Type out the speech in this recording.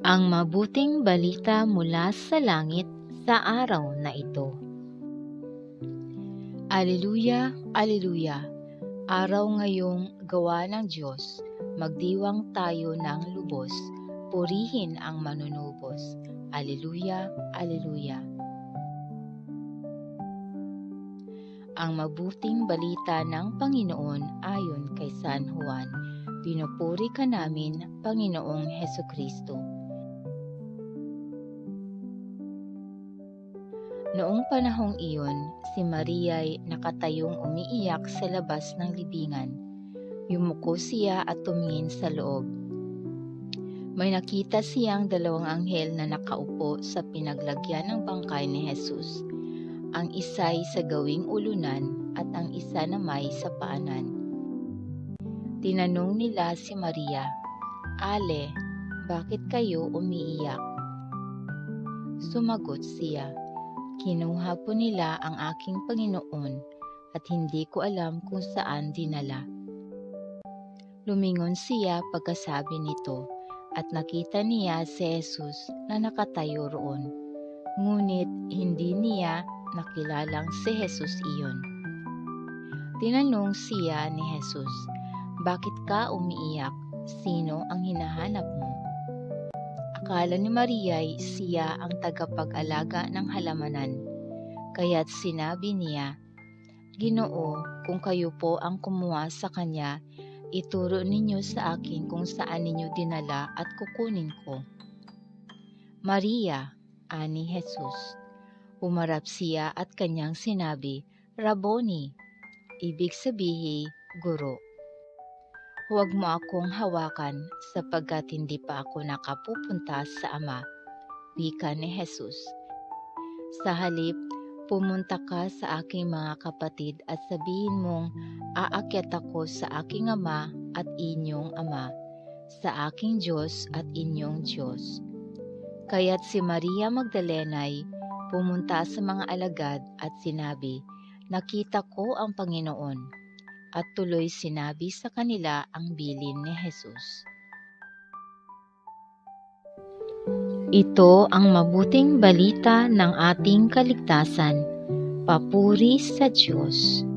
Ang mabuting balita mula sa langit sa araw na ito. Aleluya, aleluya! Araw ngayong gawa ng Diyos, magdiwang tayo ng lubos, purihin ang manunubos. Aleluya, aleluya! Ang mabuting balita ng Panginoon ayon kay San Juan. Pinupuri ka namin, Panginoong Hesukristo. Noong panahong iyon, si Maria'y nakatayong umiiyak sa labas ng libingan. Yumuko siya at tumingin sa loob. May nakita siyang dalawang anghel na nakaupo sa pinaglagyan ng bangkay ni Jesus. Ang isa'y sa gawing ulunan at ang isa namay sa paanan. Tinanong nila si Maria, "Ale, bakit kayo umiiyak?" Sumagot siya, "Kinuha po nila ang aking Panginoon at hindi ko alam kung saan dinala." Lumingon siya pagkasabi nito at nakita niya si Jesus na nakatayo roon. Ngunit hindi niya nakilalang si Jesus iyon. Tinanong siya ni Jesus, "Bakit ka umiiyak? Sino ang hinahanap mo?" Akala ni Maria'y siya ang tagapag-alaga ng halamanan, kaya't sinabi niya, "Ginoo, kung kayo po ang kumuha sa kanya, ituro ninyo sa akin kung saan ninyo dinala at kukunin ko." "Maria," ani Jesus. Umarap siya at kanyang sinabi, "Rabboni," ibig sabihin, Guro. "Huwag mo akong hawakan sapagkat hindi pa ako nakapupunta sa Ama," wika ni Jesus. "Sa halip, pumunta ka sa aking mga kapatid at sabihin mong, aakyat ako sa aking Ama at inyong Ama, sa aking Diyos at inyong Diyos." Kaya't si Maria Magdalena'y pumunta sa mga alagad at sinabi, "Nakita ko ang Panginoon," at tuloy sinabi sa kanila ang bilin ni Jesus. Ito ang mabuting balita ng ating kaligtasan. Papuri sa Diyos.